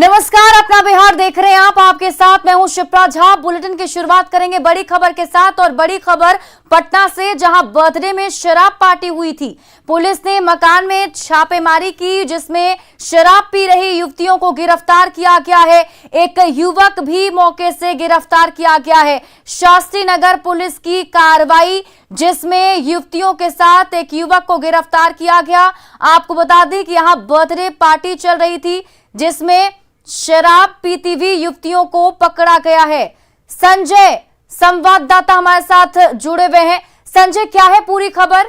नमस्कार, अपना बिहार देख रहे हैं आप। आपके साथ मैं हूं शिप्रा झा। बुलेटिन की शुरुआत करेंगे बड़ी खबर के साथ, और बड़ी खबर पटना से, जहां बर्थडे में शराब पार्टी हुई थी। पुलिस ने मकान में छापेमारी की, जिसमें शराब पी रही युवतियों को गिरफ्तार किया गया है। एक युवक भी मौके से गिरफ्तार किया गया है। शास्त्री नगर पुलिस की कार्रवाई, जिसमें युवतियों के साथ एक युवक को गिरफ्तार किया गया। आपको बता दें कि यहां बर्थडे पार्टी चल रही थी, जिसमें शराब पीती हुई युवतियों को पकड़ा गया है। संजय संवाददाता हमारे साथ जुड़े हुए हैं। संजय, क्या है पूरी खबर?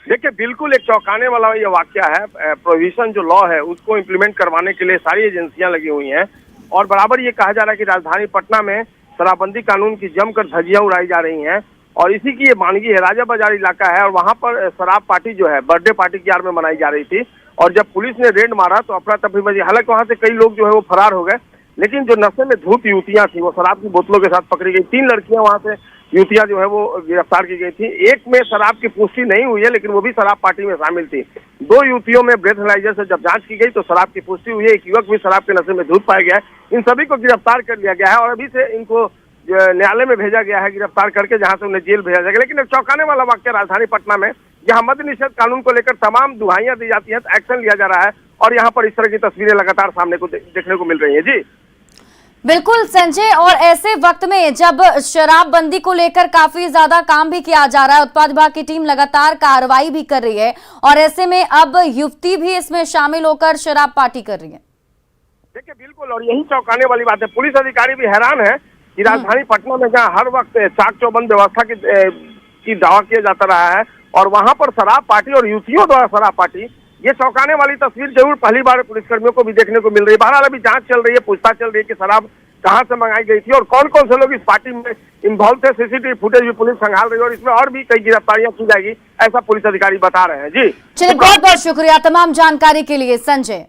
देखिए, बिल्कुल एक चौंकाने वाला ये वाकया है। प्रोहिबिशन जो लॉ है उसको इम्प्लीमेंट करवाने के लिए सारी एजेंसियां लगी हुई हैं, और बराबर ये कहा जा रहा है कि राजधानी पटना में शराबबंदी कानून की जमकर धज्जियां उड़ाई जा रही हैं। और इसी की ये मानगी है। राजा बाजार इलाका है, और वहां पर शराब पार्टी जो है बर्थडे पार्टी की यार में मनाई जा रही थी। और जब पुलिस ने रेड मारा तो अफरा तफरी मची। हालांकि वहां से कई लोग जो है वो फरार हो गए, लेकिन जो नशे में धूत युवतियां थी वो शराब की बोतलों के साथ पकड़ी गई। 3 लड़कियां वहां से युवतियां जो है वो गिरफ्तार की गई थी। एक में शराब की पुष्टि नहीं हुई है, लेकिन वो भी शराब पार्टी में शामिल थी। 2 युवतियों में ब्रेथ एनालाइजर से जब जांच की गई तो शराब की पुष्टि हुई है। एक युवक भी शराब के नशे में धूत पाया गया है। इन सभी को गिरफ्तार कर लिया गया है, और अभी से इनको न्यायालय में भेजा गया है गिरफ्तार करके, जहां से उन्हें जेल भेजा जाएगा। लेकिन एक चौंकाने वाला वाक्य राजधानी पटना में, जहां मद्य निषेध कानून को लेकर तमाम दुहाइयां दी जाती हैं, एक्शन लिया जा रहा है, और यहाँ पर इस तरह की तस्वीरें लगातार सामने को देखने को मिल रही है। जी बिल्कुल संजय, और ऐसे वक्त में जब शराबबंदी को लेकर काफी ज्यादा काम भी किया जा रहा है, उत्पाद विभाग की टीम लगातार कार्रवाई भी कर रही है, और ऐसे में अब युवती भी इसमें शामिल होकर शराब पार्टी कर रही है। देखिए, बिल्कुल, और यही चौंकाने वाली बात है। पुलिस अधिकारी भी हैरान है कि राजधानी पटना में जहाँ हर वक्त चाक चौबंद व्यवस्था की दावा किया जाता रहा है, और वहां पर शराब पार्टी और युवतियों द्वारा शराब पार्टी, ये चौंकाने वाली तस्वीर जरूर पहली बार पुलिसकर्मियों को भी देखने को मिल रही है। बहरहाल अभी जांच चल रही है, पूछताछ चल रही है कि शराब कहां से मंगाई गई थी और कौन कौन से लोग इस पार्टी में इन्वॉल्व थे। सीसीटीवी फुटेज भी पुलिस संभाल रही है, और इसमें और भी कई गिरफ्तारियां की जाएगी, ऐसा पुलिस अधिकारी बता रहे हैं। जी चलिए, बहुत बहुत शुक्रिया तमाम जानकारी के लिए संजय।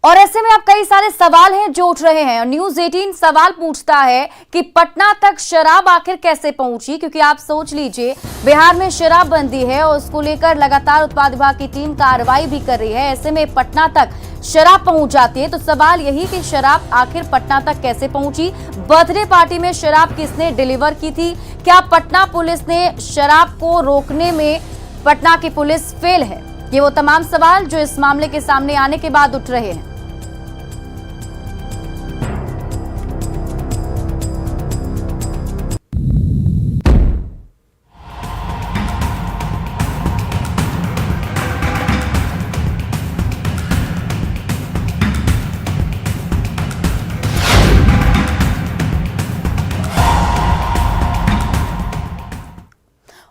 और ऐसे में अब कई सारे सवाल हैं जो उठ रहे हैं। न्यूज़ 18 सवाल पूछता है कि पटना तक शराब आखिर कैसे पहुंची, क्योंकि आप सोच लीजिए बिहार में शराबबंदी है और उसको लेकर लगातार उत्पाद विभाग की टीम कार्रवाई भी कर रही है। ऐसे में पटना तक शराब पहुंच जाती है, तो सवाल यही कि शराब आखिर पटना तक कैसे पहुंची। बर्थडे पार्टी में शराब किसने डिलीवर की थी? क्या पटना पुलिस ने शराब को रोकने में पटना की पुलिस फेल है? ये वो तमाम सवाल जो इस मामले के सामने आने के बाद उठ रहे हैं।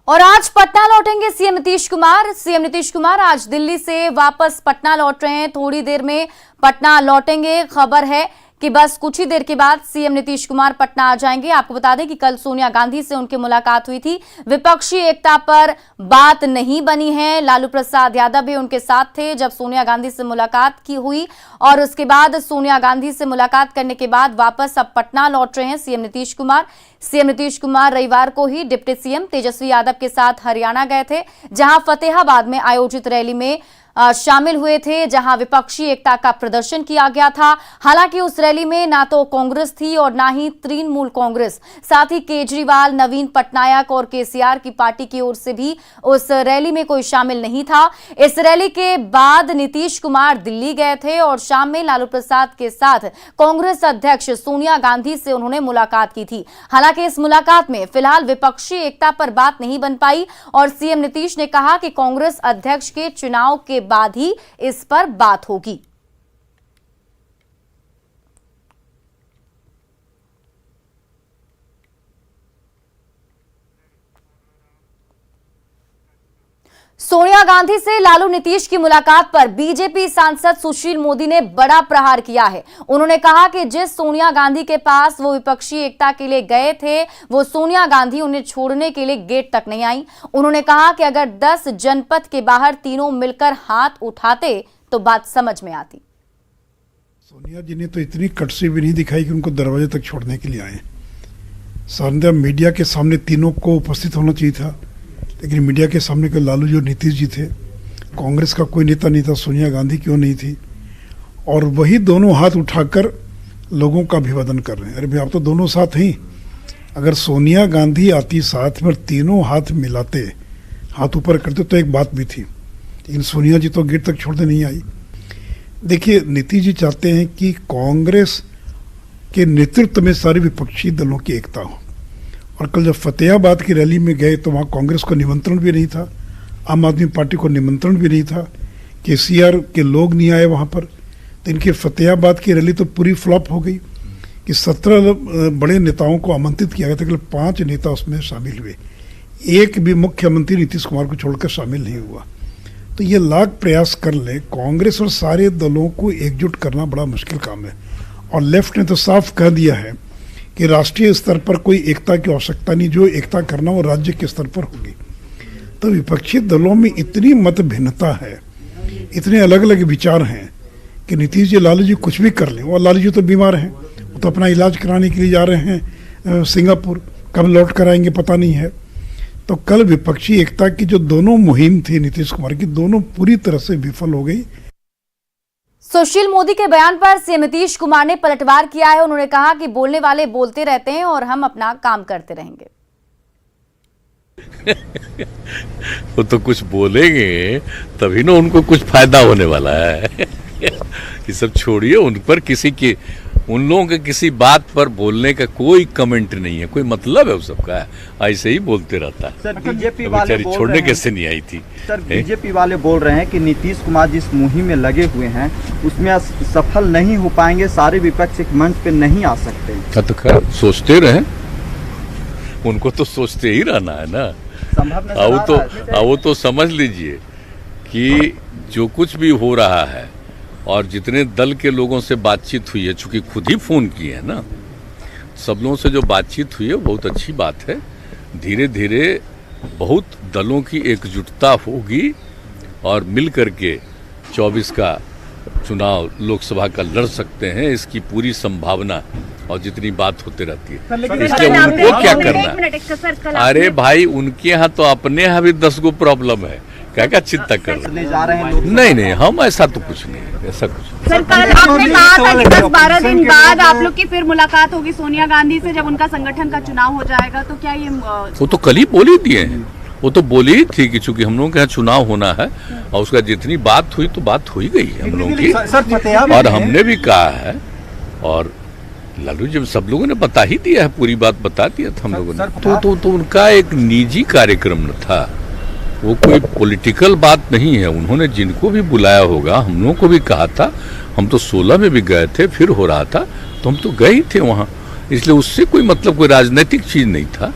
और आज पटना लौटेंगे सीएम नीतीश कुमार। सीएम नीतीश कुमार आज दिल्ली से वापस पटना लौट रहे हैं। थोड़ी देर में पटना लौटेंगे। खबर है कि बस कुछ ही देर के बाद सीएम नीतीश कुमार पटना आ जाएंगे। आपको बता दें कि कल सोनिया गांधी से उनकी मुलाकात हुई थी। विपक्षी एकता पर बात नहीं बनी है। लालू प्रसाद यादव भी उनके साथ थे जब सोनिया गांधी से मुलाकात की हुई, और उसके बाद सोनिया गांधी से मुलाकात करने के बाद वापस अब पटना लौट रहे हैं सीएम नीतीश कुमार। सीएम नीतीश कुमार रविवार को ही डिप्टी सीएम तेजस्वी यादव के साथ हरियाणा गए थे, जहां फतेहाबाद में आयोजित रैली में शामिल हुए थे, जहां विपक्षी एकता का प्रदर्शन किया गया था। हालांकि उस रैली में ना तो कांग्रेस थी और ना ही तृणमूल कांग्रेस, साथ ही केजरीवाल, नवीन पटनायक और केसीआर की पार्टी की ओर से भी उस रैली में कोई शामिल नहीं था। इस रैली के बाद नीतीश कुमार दिल्ली गए थे, और शाम में लालू प्रसाद के साथ कांग्रेस अध्यक्ष सोनिया गांधी से उन्होंने मुलाकात की थी। हालांकि इस मुलाकात में फिलहाल विपक्षी एकता पर बात नहीं बन पाई, और सीएम नीतीश ने कहा कि कांग्रेस अध्यक्ष के चुनाव के बाद ही इस पर बात होगी। सोनिया गांधी से लालू नीतीश की मुलाकात पर बीजेपी सांसद सुशील मोदी ने बड़ा प्रहार किया है। उन्होंने कहा कि जिस सोनिया गांधी के पास वो विपक्षी एकता के लिए गए थे, वो सोनिया गांधी उन्हें छोड़ने के लिए गेट तक नहीं आई। उन्होंने कहा कि अगर 10 जनपद के बाहर तीनों मिलकर हाथ उठाते तो बात समझ में आती। सोनिया जी ने तो इतनी कटसी भी नहीं दिखाई कि उनको दरवाजे तक छोड़ने के लिए आए। सामने मीडिया के सामने तीनों को उपस्थित होना चाहिए था, लेकिन मीडिया के सामने के लालू जो नीतीश जी थे, कांग्रेस का कोई नेता नहीं था, सोनिया गांधी क्यों नहीं थी, और वही दोनों हाथ उठाकर लोगों का अभिवादन कर रहे हैं। अरे भाई आप तो दोनों साथ हैं। अगर सोनिया गांधी आती साथ में, तीनों हाथ मिलाते, हाथ ऊपर करते तो एक बात भी थी, लेकिन सोनिया जी तो गेट तक छोड़ने नहीं आई। देखिए नीतीश जी चाहते हैं कि कांग्रेस के नेतृत्व में सारे विपक्षी दलों की एकता हो, और कल जब फतेहाबाद की रैली में गए तो वहाँ कांग्रेस को निमंत्रण भी नहीं था, आम आदमी पार्टी को निमंत्रण भी नहीं था, केसीआर के लोग नहीं आए वहाँ पर, तो इनकी फतेहाबाद की रैली तो पूरी फ्लॉप हो गई कि 17 बड़े नेताओं को आमंत्रित किया गया था, केवल 5 नेता उसमें शामिल हुए, एक भी मुख्यमंत्री नीतीश कुमार को छोड़कर शामिल नहीं हुआ। तो ये लाख प्रयास कर ले, कांग्रेस और सारे दलों को एकजुट करना बड़ा मुश्किल काम है, और लेफ्ट ने तो साफ कह दिया है कि राष्ट्रीय स्तर पर कोई एकता की आवश्यकता नहीं, जो एकता करना वो राज्य के स्तर पर होगी। तो विपक्षी दलों में इतनी मत भिन्नता है, इतने अलग अलग विचार हैं कि नीतीश जी लालू जी कुछ भी कर लें, और लालू जी तो बीमार हैं, वो तो अपना इलाज कराने के लिए जा रहे हैं सिंगापुर, कब लौट कर आएंगे पता नहीं है। तो कल विपक्षी एकता की जो दोनों मुहिम थी नीतीश कुमार की, दोनों पूरी तरह से विफल हो गई। सुशील मोदी के बयान पर सीएम नीतीश कुमार ने पलटवार किया है। उन्होंने कहा कि बोलने वाले बोलते रहते हैं और हम अपना काम करते रहेंगे। वो तो कुछ बोलेंगे तभी ना उनको कुछ फायदा होने वाला है। ये सब छोड़िए, उन पर उन लोगों के किसी बात पर बोलने का कोई कमेंट नहीं है, कोई मतलब है उस सबका, ऐसे ही बोलते रहता है। सर बीजेपी वाले बोल छोड़ने रहे हैं, कैसे नहीं आई थी? सर बीजेपी वाले बोल रहे हैं कि नीतीश कुमार जिस मुहिम में लगे हुए हैं उसमें सफल नहीं हो पाएंगे, सारे विपक्ष एक मंच पे नहीं आ सकते। तो खैर सोचते रहे, उनको तो सोचते ही रहना है ना। वो तो समझ लीजिए कि जो कुछ भी हो रहा है और जितने दल के लोगों से बातचीत हुई है, चूंकि खुद ही फोन किए हैं ना, सब लोगों से जो बातचीत हुई है बहुत अच्छी बात है। धीरे धीरे बहुत दलों की एकजुटता होगी और मिल करके 24 का चुनाव लोकसभा का लड़ सकते हैं, इसकी पूरी संभावना, और जितनी बात होते रहती है। इसलिए उनको क्या करना? अरे भाई उनके यहाँ तो अपने यहाँ भी 10 गो प्रॉब्लम है, क्या चिंता कर रहे हैं? नहीं, हम ऐसा तो कुछ नहीं, ऐसा कुछ। सर कल आपने कहा था कि 10-12 दिन बाद आप लोग की फिर मुलाकात होगी सोनिया गांधी से, जब उनका संगठन का चुनाव हो जाएगा, तो क्या ये वो तो कल ही बोल ही दिए हैं, वो तो बोली ही थी कि चूंकि हम लोगों के यहाँ चुनाव होना है और उसका जितनी बात हुई तो बात हो ही गई है हम लोगों की, और हमने भी कहा है, और लालू जी सब लोगों ने बता ही दिया है, पूरी बात बता दिया था हम लोगों ने। तो उनका एक निजी कार्यक्रम न था, वो कोई पॉलिटिकल बात नहीं है। उन्होंने जिनको भी बुलाया होगा, हम लोगों को भी कहा था, हम तो 16 में भी गए थे, फिर हो रहा था तो हम तो गए ही थे वहाँ, इसलिए उससे कोई मतलब कोई राजनीतिक चीज नहीं था।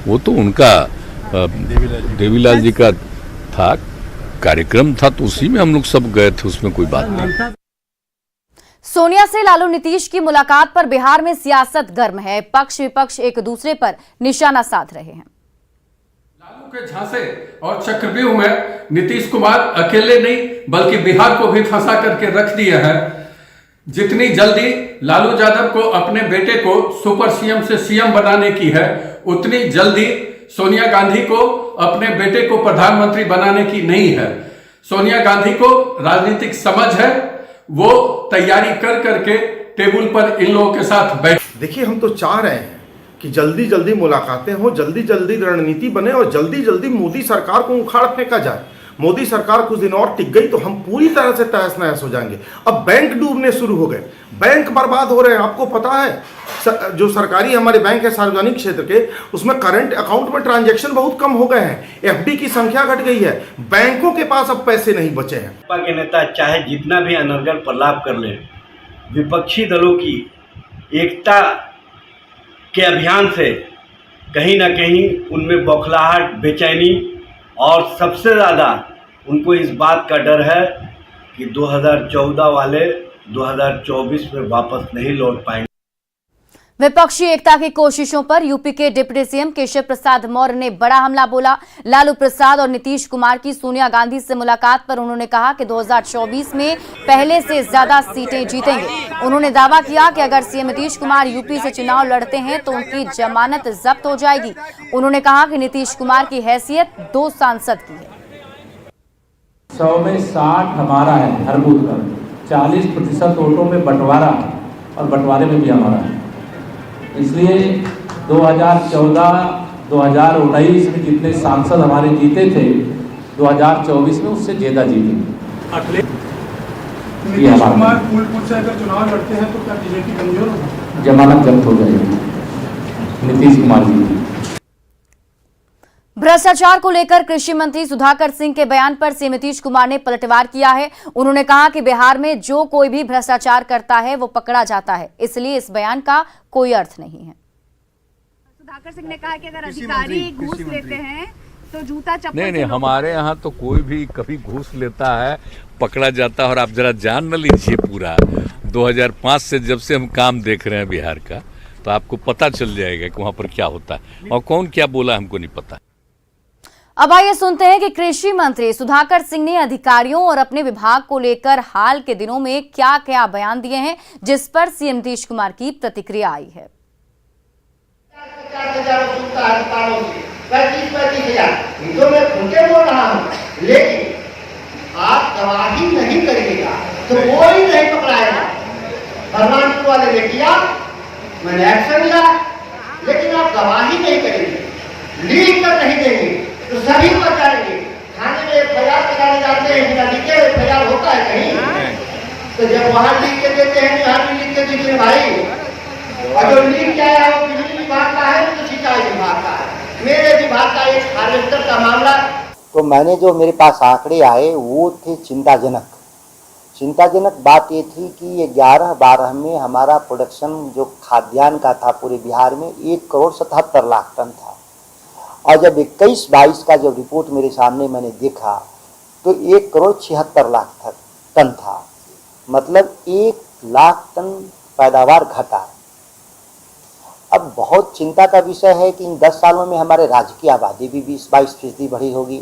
वो तो उनका देवीलाल जी का था कार्यक्रम था, तो उसी में हम लोग सब गए थे, उसमें कोई बात नहीं। सोनिया से लालू नीतीश की मुलाकात पर बिहार में सियासत गर्म है। पक्ष विपक्ष एक दूसरे पर निशाना साध रहे हैं। लालू के झांसे और चक्रव्यूह में नीतीश कुमार अकेले नहीं बल्कि बिहार को भी फंसा करके रख दिए हैं। जितनी जल्दी लालू यादव को अपने बेटे को सुपर सीएम से सीएम बनाने की है, उतनी जल्दी सोनिया गांधी को अपने बेटे को प्रधानमंत्री बनाने की नहीं है। सोनिया गांधी को राजनीतिक समझ है, वो तैयारी कर करके टेबल पर इन लोगों के साथ बैठ। देखिए हम तो चाह रहे हैं कि जल्दी जल्दी मुलाकातें हो, जल्दी जल्दी रणनीति बने और जल्दी जल्दी मोदी सरकार को उखाड़ फेंका जाए। मोदी सरकार कुछ दिन और टिक गई तो हम पूरी तरह से तहस नहस हो जाएंगे। अब बैंक डूबने शुरू हो गए, बैंक बर्बाद हो रहे हैं। आपको पता है जो सरकारी हमारे बैंक है सार्वजनिक क्षेत्र के, उसमें करंट अकाउंट में ट्रांजैक्शन बहुत कम हो गए हैं, एफडी की संख्या घट गई है, बैंकों के पास अब पैसे नहीं बचे हैं। भाजपा के नेता चाहे जितना भी अनर्गल प्रलाप कर ले, विपक्षी दलों की एकता के अभियान से कहीं ना कहीं उनमें बौखलाहट, बेचैनी और सबसे ज़्यादा उनको इस बात का डर है कि 2014 वाले 2024 में वापस नहीं लौट पाएंगे। विपक्षी एकता की कोशिशों पर यूपी के डिप्टी सीएम केशव प्रसाद मौर्य ने बड़ा हमला बोला। लालू प्रसाद और नीतीश कुमार की सोनिया गांधी से मुलाकात पर उन्होंने कहा कि 2024 में पहले से ज्यादा सीटें जीतेंगे। उन्होंने दावा किया कि अगर सीएम नीतीश कुमार यूपी से चुनाव लड़ते हैं तो उनकी जमानत जब्त हो जाएगी। उन्होंने कहा कि नीतीश कुमार की हैसियत 2 सांसद की है। 100 में 60 हमारा है हर बूथ का, 40% वोटों में बंटवारा और बंटवारे में भी हमारा है। इसलिए 2014-2019 में जितने सांसद हमारे जीते थे 2024 में उससे ज़्यादा जीते। नीतीश कुमार फूलपुर से अगर चुनाव लड़ते हैं तो क्या बीजेपी कमजोर होगा? जमानत जब्त हो जाएगी नीतीश कुमार जी। भ्रष्टाचार को लेकर कृषि मंत्री सुधाकर सिंह के बयान पर सीएम नीतीश कुमार ने पलटवार किया है। उन्होंने कहा कि बिहार में जो कोई भी भ्रष्टाचार करता है वो पकड़ा जाता है, इसलिए इस बयान का कोई अर्थ नहीं है। सुधाकर सिंह ने कहा कि अगर अधिकारी घूस लेते हैं तो जूता चप्पल नहीं, हमारे यहाँ तो कोई भी कभी घूस लेता है पकड़ा जाता है। और आप जरा जान न लीजिए, पूरा 2005 से जब से हम काम देख रहे हैं बिहार का, तो आपको पता चल जाएगा कि वहाँ पर क्या होता है और कौन क्या बोला हमको नहीं पता। अब आइए सुनते हैं कि कृषि मंत्री सुधाकर सिंह ने अधिकारियों और अपने विभाग को लेकर हाल के दिनों में क्या क्या बयान दिए हैं, जिस पर सीएम नीतीश कुमार की प्रतिक्रिया आई है। 35,000 मैं फुटे बोल रहा हूँ, लेकिन आप गवाही नहीं करिएगा तो कोई नहीं पकड़ाएगा। बलरामपुर वाले ने किया, मैंने एक्शन लिया, लेकिन आप गवाही नहीं करेंगे, लीक कर नहीं देंगे तो सभी बचाएंगे। थाने में FIR कराने जाते हैं, बिना लिखे FIR होता है कहीं? तो जब वहाँ लिख के देते हैं, यहाँ भी लिख के दीजिए भाई। और जो लिख क्या है वो बिजली विभाग का है तो सिंचाई विभाग का है। मेरे विभाग का एक हार्वेस्टर का मामला। तो मैंने जो मेरे पास आंकड़े आए वो थे चिंताजनक बात ये थी कि ये 11-12 में हमारा प्रोडक्शन जो खाद्यान्न का था पूरे बिहार में 1,77,00,000 टन था। और जब 21-22 का जब रिपोर्ट मेरे सामने मैंने देखा तो 1,76,00,000 टन था, मतलब 1,00,000 टन पैदावार घटा। अब बहुत चिंता का विषय है कि इन 10 सालों में हमारे राज्य की आबादी भी 20-22% बढ़ी होगी।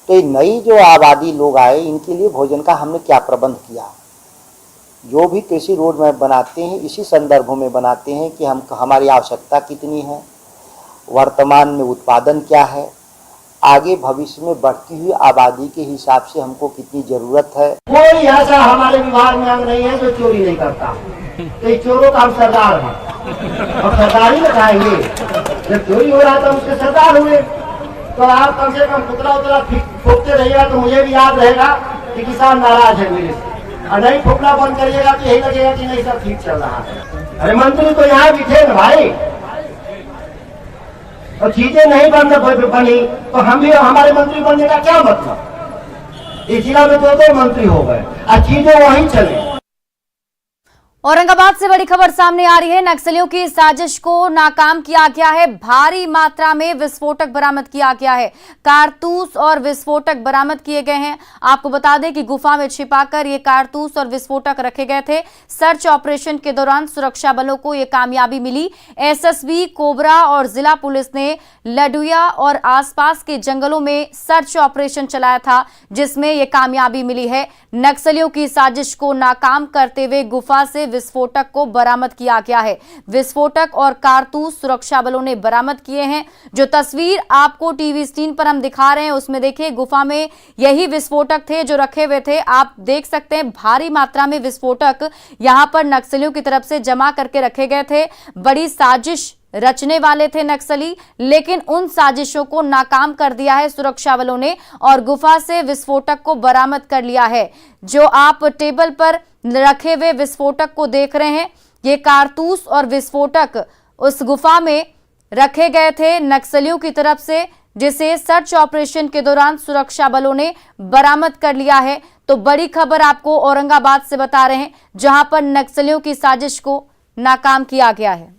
तो ये नई जो आबादी लोग आए, इनके लिए भोजन का हमने क्या प्रबंध किया। जो भी कृषि रोड मैप बनाते हैं इसी संदर्भों में बनाते हैं कि हमारी आवश्यकता कितनी है, वर्तमान में उत्पादन क्या है, आगे भविष्य में बढ़ती हुई आबादी के हिसाब से हमको कितनी जरूरत है। कोई ऐसा हमारे विभाग में अंग नहीं है जो चोरी नहीं करता। तो चोरों का हम सरदार हैं और सरदार ही लगाएंगे। जब चोरी हो रहा था उसके सरदार हुए, तो आप कम से कम पुतला उतला फूकते रहिएगा तो मुझे भी याद रहेगा कि किसान नाराज है मेरे से। और नहीं फूकना बंद करिएगा तो यही लगेगा कि नहीं सब ठीक चल रहा है। अरे मंत्री तो यहाँ भी थे ना भाई, और चीजें नहीं बनी तो हम भी हमारे मंत्री बनने का क्या मतलब। इस जिला में 2 मंत्री हो गए और चीजें वहीं चले। औरंगाबाद से बड़ी खबर सामने आ रही है। नक्सलियों की साजिश को नाकाम किया गया है। भारी मात्रा में विस्फोटक बरामद किया गया है। कारतूस और विस्फोटक बरामद किए गए हैं। आपको बता दें कि गुफा में छिपाकर ये कारतूस और विस्फोटक रखे गए थे। सर्च ऑपरेशन के दौरान सुरक्षा बलों को ये कामयाबी मिली। एसएसबी, कोबरा और जिला पुलिस ने लडुया और आसपास के जंगलों में सर्च ऑपरेशन चलाया था, जिसमें ये कामयाबी मिली है। नक्सलियों की साजिश को नाकाम करते हुए गुफा से विस्फोटक को बरामद किया गया है। विस्फोटक और कारतूस सुरक्षा बलों ने बरामद किए हैं। जो तस्वीर आपको टीवी स्क्रीन पर हम दिखा रहे हैं उसमें देखिए, गुफा में यही विस्फोटक थे जो रखे हुए थे। आप देख सकते हैं भारी मात्रा में विस्फोटक यहां पर नक्सलियों की तरफ से जमा करके रखे गए थे। बड़ी साजिश रचने वाले थे नक्सली, लेकिन उन साजिशों को नाकाम कर दिया है सुरक्षा बलों ने और गुफा से विस्फोटक को बरामद कर लिया है। जो आप टेबल पर रखे हुए विस्फोटक को देख रहे हैं, ये कारतूस और विस्फोटक उस गुफा में रखे गए थे नक्सलियों की तरफ से, जिसे सर्च ऑपरेशन के दौरान सुरक्षा बलों ने बरामद कर लिया है। तो बड़ी खबर आपको औरंगाबाद से बता रहे हैं, जहां पर नक्सलियों की साजिश को नाकाम किया गया है।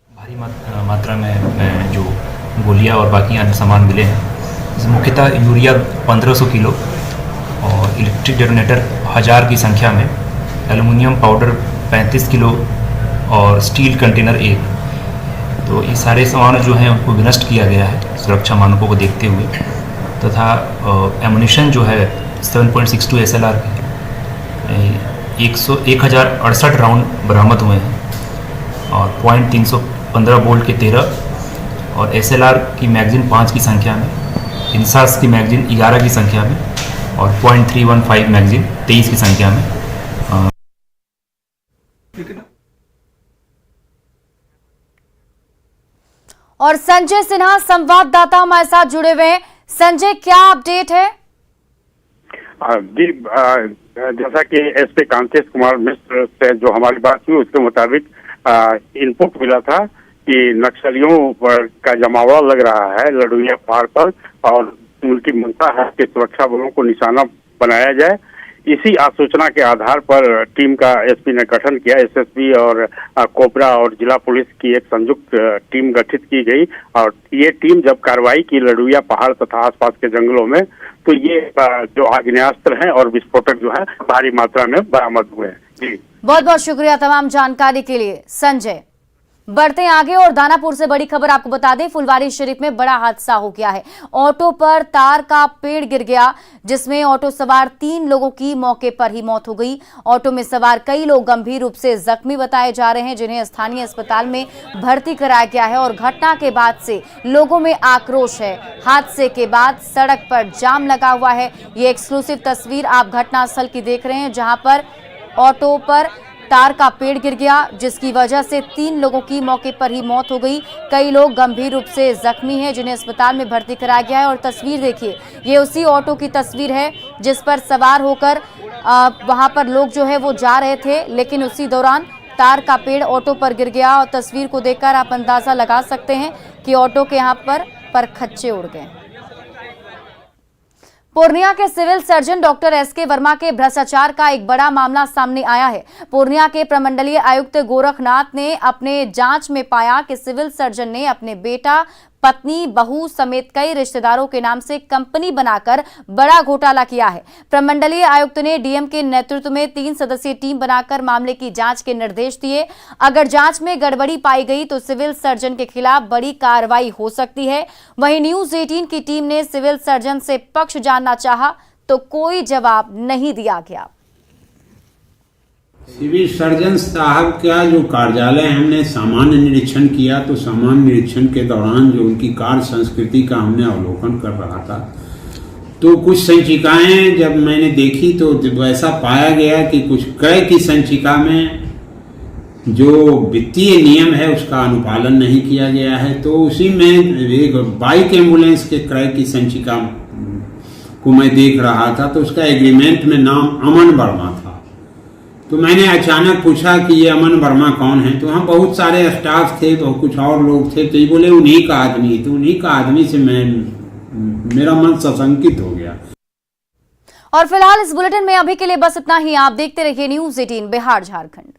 भारी मात्रा में जो गोलियां और बाकी अन्य सामान मिले हैं, मुख्यतः यूरिया 1500 किलो और इलेक्ट्रिक डेटोनेटर 1000 की संख्या में, एल्युमिनियम पाउडर 35 किलो और स्टील कंटेनर 1। तो ये सारे सामान जो हैं उनको विनष्ट किया गया है सुरक्षा मानकों को देखते हुए, तथा एमुनिशन जो है 7.62 SLR के 1068 राउंड बरामद हुए हैं और .315 बोल्ट के 13 और SLR की मैगजीन 5 की संख्या में इंसास की मैगजीन 11 की संख्या में और .315 मैगजीन 23 की संख्या में। और संजय सिन्हा संवाददाता हमारे साथ जुड़े हुए हैं। संजय, क्या अपडेट है? जी, जैसा कि एसपी कांतेश कुमार मिश्र से जो हमारी बात हुई उसके मुताबिक इनपुट मिला था कि नक्सलियों पर का जमावड़ा लग रहा है लड़ुइया पहाड़ पर और उनकी मंशा है कि सुरक्षा बलों को निशाना बनाया जाए। इसी आसूचना के आधार पर टीम का एसपी ने गठन किया। एसएसपी और कोबरा और जिला पुलिस की एक संयुक्त टीम गठित की गई और ये टीम जब कार्रवाई की लड़ुइया पहाड़ तथा आसपास के जंगलों में, तो ये जो आग्नेयास्त्र हैं और विस्फोटक जो है भारी मात्रा में बरामद हुए हैं। जी, बहुत बहुत शुक्रिया तमाम जानकारी के लिए संजय। बढ़ते हैं आगे और दानापुर से बड़ी खबर आपको बता दें, फुलवारी शरीफ में बड़ा हादसा हो गया है। ऑटो पर तार का पेड़ गिर गया जिसमें ऑटो सवार 3 लोगों की मौके पर ही मौत हो गई। ऑटो में सवार कई लोग गंभीर रूप से जख्मी बताए जा रहे हैं जिन्हें स्थानीय अस्पताल में भर्ती कराया गया है और घटना के बाद से लोगों में आक्रोश है। हादसे के बाद सड़क पर जाम लगा हुआ है। ये एक्सक्लूसिव तस्वीर आप घटनास्थल की देख रहे हैं जहां पर ऑटो पर तार का पेड़ गिर गया जिसकी वजह से 3 लोगों की मौके पर ही मौत हो गई। कई लोग गंभीर रूप से जख्मी हैं जिन्हें अस्पताल में भर्ती कराया गया है। और तस्वीर देखिए, ये उसी ऑटो की तस्वीर है जिस पर सवार होकर वहां पर लोग जो है वो जा रहे थे, लेकिन उसी दौरान तार का पेड़ ऑटो पर गिर गया। और तस्वीर को देखकर आप अंदाजा लगा सकते हैं कि ऑटो के यहाँ पर खच्चे उड़ गए। पूर्णिया के civil surgeon doctor SK Verma के भ्रष्टाचार का एक बड़ा मामला सामने आया है। पूर्णिया के प्रमंडलीय आयुक्त गोरखनाथ ने अपने जांच में पाया कि सिविल सर्जन ने अपने बेटा, पत्नी, बहू समेत कई रिश्तेदारों के नाम से कंपनी बनाकर बड़ा घोटाला किया है। प्रमंडलीय आयुक्त ने डीएम के नेतृत्व में 3 सदस्यीय टीम बनाकर मामले की जांच के निर्देश दिए। अगर जांच में गड़बड़ी पाई गई तो सिविल सर्जन के खिलाफ बड़ी कार्रवाई हो सकती है। वहीं न्यूज 18 की टीम ने सिविल सर्जन से पक्ष जानना चाहा तो कोई जवाब नहीं दिया गया। सिविल सर्जन साहब का जो कार्यालय हमने सामान्य निरीक्षण किया तो सामान्य निरीक्षण के दौरान जो उनकी कार्य संस्कृति का हमने अवलोकन कर रहा था तो कुछ संचिकाएं जब मैंने देखी तो वैसा पाया गया कि कुछ क्रय की संचिका में जो वित्तीय नियम है उसका अनुपालन नहीं किया गया है। तो उसी में एक बाइक एम्बुलेंस के क्रय की संचिका को मैं देख रहा था तो उसका एग्रीमेंट में नाम अमन वर्मा था। तो मैंने अचानक पूछा कि ये अमन वर्मा कौन है, तो वहाँ बहुत सारे स्टाफ थे, बहुत कुछ और लोग थे, तो ये बोले उन्हीं का आदमी। तो उन्हीं का आदमी से मेरा मन सशंकित हो गया। और फिलहाल इस बुलेटिन में अभी के लिए बस इतना ही। आप देखते रहिए न्यूज 18 बिहार झारखंड।